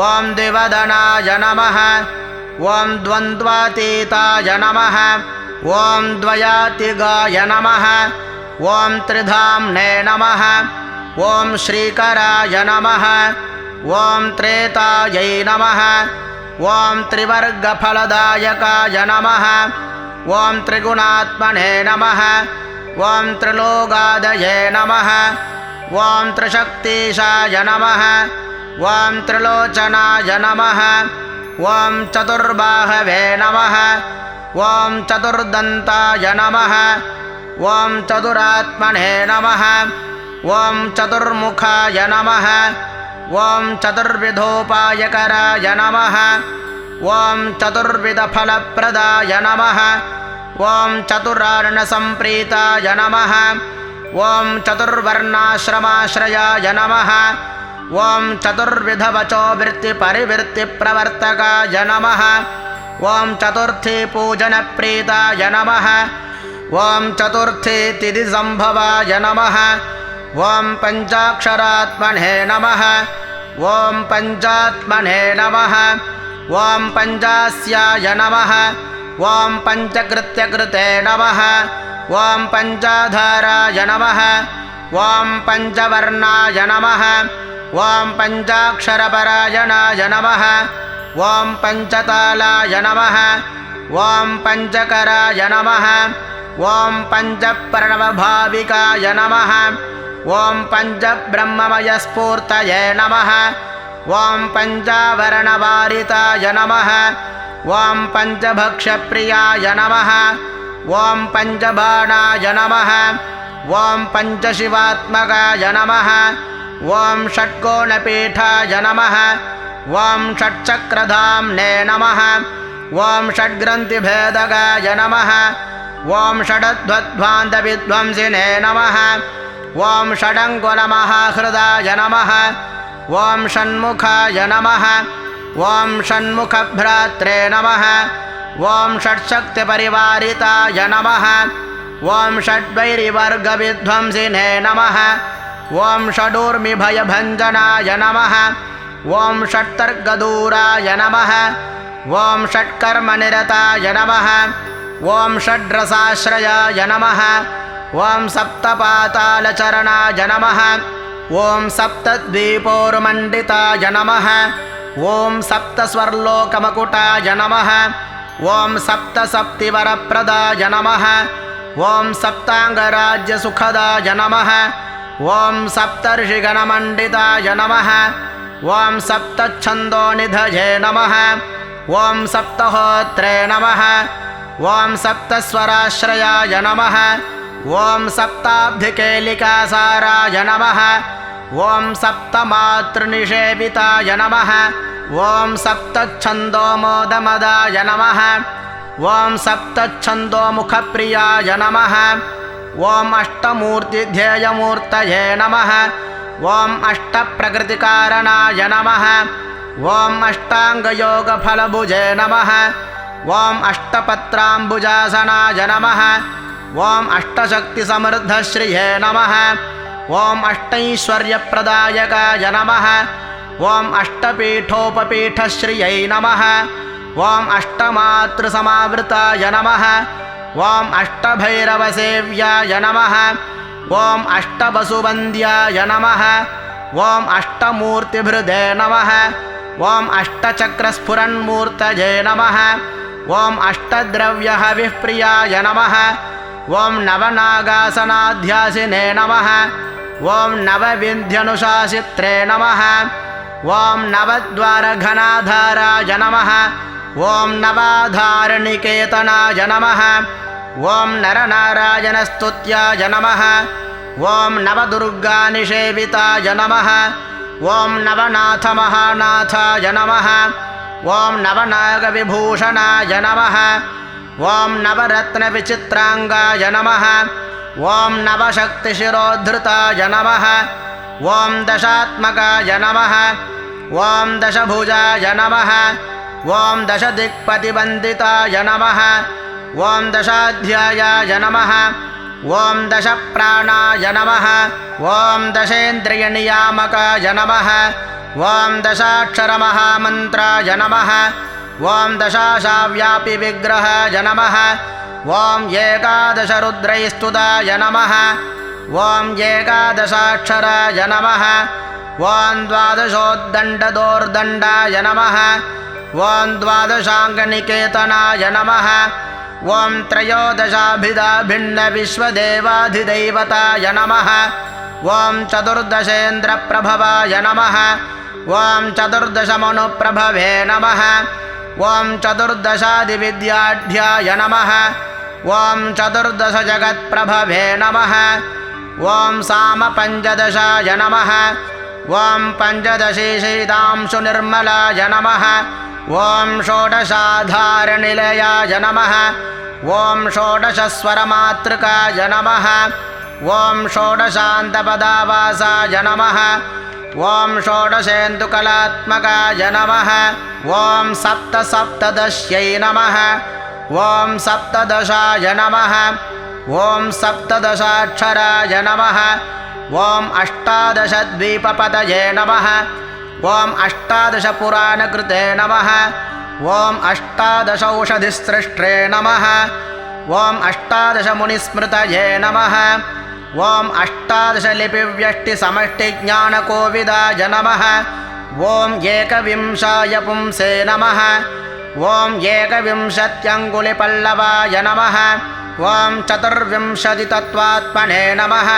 ॐ द्विवदनाय नमः ॐ द्वन्द्वातीताय नमः ॐ द्वयातिगाय नमः ॐ त्रिधाम्ने नमः ॐ श्रीकराय नमः ॐ त्रेतायै नमः ॐ त्रिवर्गफलदायकाय नमः ॐ त्रिगुणात्मने नमः ॐ त्रिलोकादये नमः ॐ त्रिशक्तिशाय नमः ॐ त्रिलोचनाय नमः ॐ चतुर्बाहवे नमः ॐ चतुर्दन्ताय नमः ॐ चतुरात्मने नमः ॐ चतुर्मुखाय नमः ॐ चतुर्विधोपायकराय नमः ॐ चतुर्विधफलप्रदाय नमः ॐ चतुरार्णसम्प्रीताय नमः ॐ चतुर्वर्णाश्रमाश्रयाय नमः ॐ चतुर्विधवचोवृत्तिपरिवृत्तिप्रवर्तकाय नमः ॐ चतुर्थीपूजनप्रीताय नमः ॐ चतुर्थीतिथिसम्भवाय नमः ॐ पञ्चाक्षरात्मने नमः ॐ पञ्चात्मने नमः ॐ पञ्चास्याय नमः ॐ पञ्चकृत्यकृते नमः ॐ पञ्चाधाराय नमः ॐ पञ्चवर्णाय नमः ॐ पञ्चाक्षरपरायणाय नमः ॐ पञ्चतालाय नमः ॐ पञ्चकराय नमः ॐ पञ्चप्रणवभाविकाय नमः ॐ पञ्चब्रह्ममयस्फूर्तये नमः ॐ पञ्चावरणवारिताय नमः ॐ पञ्चभक्ष्यप्रियाय नमः ॐ पञ्चबाणाय नमः ॐ पञ्चशिवात्मकाय नमः ॐ षट्कोणपीठाय नमः ॐ षट्चक्रधाम्ने नमः ॐ षड्ग्रन्थिभेदकाय नमः ॐ षडध्वध्वान्तविध्वंसिने नमः ॐ षडङ्कुलमहाहृदाय नमः ॐ षण्मुखाय नमः ॐ षण्मुखभ्रात्रे नमः ॐ षट्शक्तिपरिवारिताय नमः ॐ षड्वैरिवर्गविध्वंसिने नमः ॐ षडूर्मिभयभञ्जनाय नमः ॐ षट्तर्कदूराय नमः ॐ षट्कर्मनिरताय नमः ॐ षड्रसाश्रयाय नमः ॐ सप्तपातालचरणाय नमः ॐ सप्तद्वीपोर्मण्डिताय नमः ॐ सप्तस्वर्लोकमकुटाय नमः ॐ सप्तसप्तिवरप्रदाय नमः ॐ सप्ताङ्गराज्यसुखदाय नमः ॐ सप्तर्षिगणमण्डिताय नमः ॐ सप्तच्छन्दोनिधये नमः ॐ सप्तहोत्रे नमः ॐ सप्तस्वराश्रयाय नमः ॐ सप्ताब्धिकेलिकासाराय नमः ॐ सप्तमातृनिषेविताय नमः ॐ सप्तच्छन्दोमोदमदाय नमः ॐ सप्तच्छन्दोमुखप्रियाय नमः ॐ अष्टमूर्तिध्येयमूर्तये नमः ॐ अष्टप्रकृतिकारणाय नमः ॐ अष्टाङ्गयोगफलभुजे नमः ॐ अष्टपत्राम्बुजासनाय नमः ॐ अष्टशक्तिसमृद्धश्रिये नमः ॐ अष्टैश्वर्यप्रदायकाय नमः ॐ अष्टपीठोपपीठश्रियै नमः ॐ अष्टमातृसमावृताय नमः ॐ अष्टभैरवसेव्याय नमः ॐ अष्टवसुवन्द्याय नमः ॐ अष्टमूर्तिभृदे नमः ॐ अष्टचक्रस्फुरन्मूर्तये नमः ॐ अष्टद्रव्यहविःप्रियाय नमः ॐ नवनागासनाध्यासिने नमः ॐ नवविन्ध्यनुशासित्रे नमः ॐ नवद्वारघनाधाराय नमः ॐ नवाधारनिकेतनाय नमः ॐ नरनारायणस्तुत्याय नमः ॐ नवदुर्गानिषेविताय नमः ॐ नवनाथमहानाथाय नमः ॐ नवनागविभूषणाय नमः ॐ नवरत्नविचित्राङ्गाय नमः ॐ नवशक्तिशिरोद्धृताय नमः ॐ दशात्मकाय नमः ॐ दशभुजाय नमः ॐ दशदिक्पतिवन्दिताय नमः ॐ दशाध्यायाय नमः ॐ दशप्राणाय नमः ॐ दशेन्द्रियनियामकाय नमः ॐ दशाक्षरमहामन्त्राय नमः ॐ दशाशाव्यापिविग्रहाय नमः ॐ एकादशरुद्रैस्तुताय नमः ॐ एकादशाक्षराय नमः ॐ द्वादशोद्दण्डदोर्दण्डाय नमः ॐ द्वादशाङ्गनिकेतनाय नमः ॐ त्रयोदशाभिधाभिन्नविश्वदेवाधिदैवताय नमः ॐ चतुर्दशेन्द्रप्रभवाय नमः ॐ चतुर्दशमनुप्रभवे नमः ॐ चतुर्दशादिविद्याढ्याय नमः ॐ चतुर्दशजगत्प्रभवे नमः ॐ सामपञ्चदशाय नमः ॐ पञ्चदशीशीतांशुनिर्मलाय नमः ॐ षोडशाधारनिलयाय नमः ॐ षोडशस्वरमातृकाय नमः ॐ षोडशान्तपदावासाय नमः ॐ षोडशेन्दुकलात्मकाय नमः ॐ सप्तसप्तदश्यै नमः ॐ सप्तदशाय नमः ॐ सप्तदशाक्षराय नमः ॐ अष्टादशद्वीपपतये नमः ॐ अष्टादशपुराणकृते नमः ॐ अष्टादशौषधिसृष्ट्रे नमः ॐ अष्टादशमुनिस्मृतये नमः ॐ अष्टादशलिपिव्यष्टिसमष्टिज्ञानकोविदाय नमः ॐ एकविंशाय पुंसे नमः ॐ एकविंशत्यङ्गुलिपल्लवाय नमः ॐ चतुर्विंशतितत्त्वात्मने नमः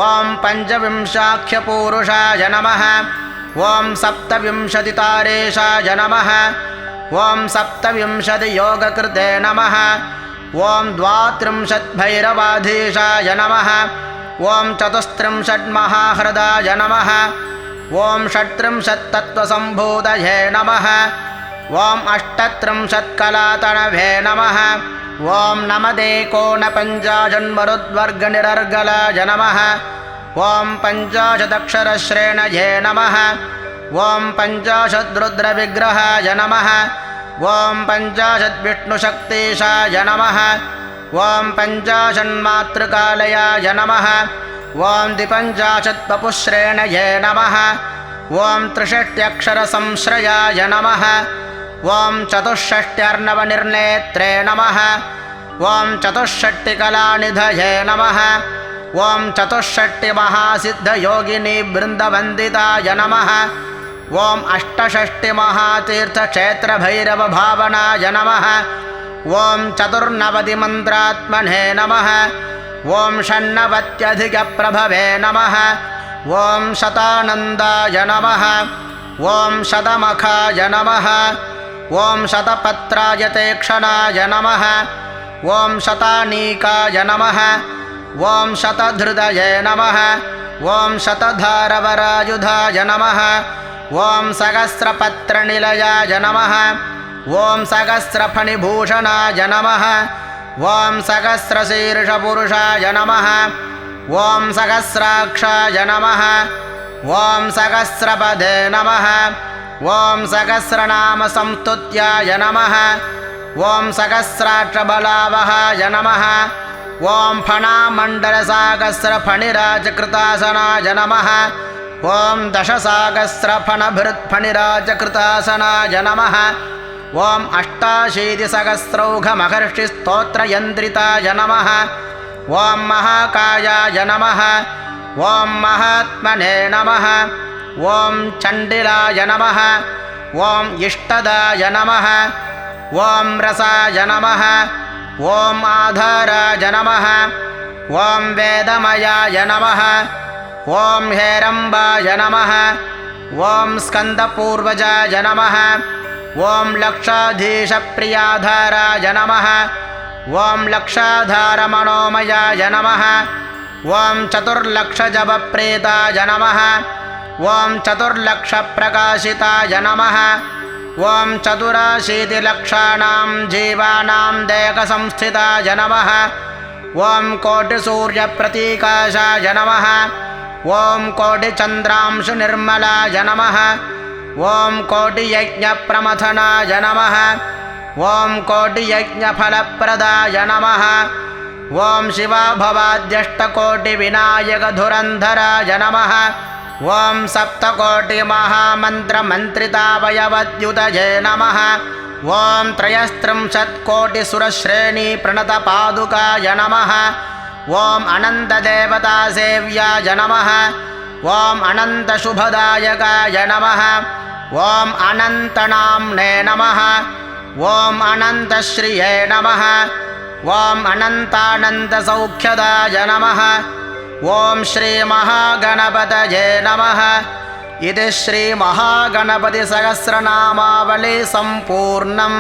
ॐ पञ्चविंशाख्यपूरुषाय नमः ॐ सप्तविंशतितारेशाय नमः ॐ सप्तविंशतियोगकृते नमः ॐ द्वात्रिंशद्भैरवाधीशाय नमः ॐ चतुस्त्रिंशन्महाहृदाय नमः ॐ षट्त्रिंशत्तत्त्वसम्भूतये नमः ॐ अष्टत्रिंशत्कलातनवे नमः ॐ नमदेकोनपञ्चाशन्मरुद्वर्गनिरर्गलाय नमः ॐ पञ्चाशदक्षरश्रेणये नमः ॐ पञ्चाशद्रुद्रविग्रहाय नमः ॐ पञ्चाशद्विष्णुशक्तिशाय नमः ॐ पञ्चाशन्मातृकालयाय नमः ॐ द्विपञ्चाशत्पपुश्रेणये नमः ॐ त्रिषष्ट्यक्षरसंश्रयाय नमः ॐ चतुष्षष्ट्यर्णवनिर्नेत्रे नमः ॐ चतुष्षट्टिकलानिधये नमः ॐ चतुष्षट्टिमहासिद्धयोगिनीवृन्दवन्दिताय नमः ॐ अष्टषष्टिमहातीर्थक्षेत्रभैरवभावनाय नमः ॐ चतुर्नवतिमन्त्रात्मने नमः ॐ षण्णवत्यधिकप्रभवे नमः ॐ शतानन्दाय नमः ॐ शतमखाय नमः ॐ शतपत्रायतेक्षणाय नमः ॐ शतानीकाय नमः ॐ शतधृदये नमः ॐ शतधारवरायुधाय नमः ॐ सहस्रपत्रनिलयाय नमः ॐ सहस्रफणिभूषणाय नमः ॐ सहस्रशीर्षपुरुषाय नमः ॐ सहस्राक्षाय नमः ॐ सहस्रपदे नमः ॐ सहस्रनामसंस्तुत्याय नमः ॐ सहस्राक्षबलावहाय नमः ॐ फणामण्डलसागस्रफणिराजकृतासनाय नमः ॐ दशसागस्रफणभृत्फणिराजकृतासनाय नमः ॐ अष्टाशीतिसहस्रौघमहर्षिस्तोत्रयन्त्रिताय नमः ॐ महाकायाय नमः ॐ महात्मने नमः ॐ चण्डिलाय नमः ॐ इष्टदाय नमः ॐ रसाय नमः ॐ आधाराय नमः ॐ वेदमयाय नमः ॐ हेरम्बाय नमः ॐ स्कन्दपूर्वजाय नमः ॐ लक्षाधीशप्रियाधाराय नमः ॐ लक्षाधारमनोमयाय नमः ॐ चतुर्लक्षजपप्रेताय नमः ॐ चतुर्लक्षप्रकाशिताय नमः ॐ चतुराशीतिलक्षाणां जीवानां देहसंस्थिताय नमः ॐ कोटिसूर्यप्रतीकाशाय नमः ॐ कोटिचन्द्रांशुनिर्मलाय नमः ॐ कोटियज्ञप्रमथनाय नमः ॐ कोटियज्ञफलप्रदाय नमः ॐ शिवाभवाद्यष्टकोटिविनायकधुरन्धराय नमः ॐ सप्तकोटिमहामन्त्रमन्त्रितावयवद्युतये नमः ॐ त्रयस्त्रिंशत्कोटिसुरश्रेणीप्रणतपादुकाय नमः ॐ अनन्तदेवतासेव्याय नमः ॐ अनन्तशुभदायकाय नमः ॐ अनन्तनाम्ने नमः ॐ अनन्तश्रिये नमः ॐ अनन्तानन्दसौख्यदाय नमः ॐ श्रीमहागणपतये नमः इति श्रीमहागणपतिसहस्रनामावली सम्पूर्णम्।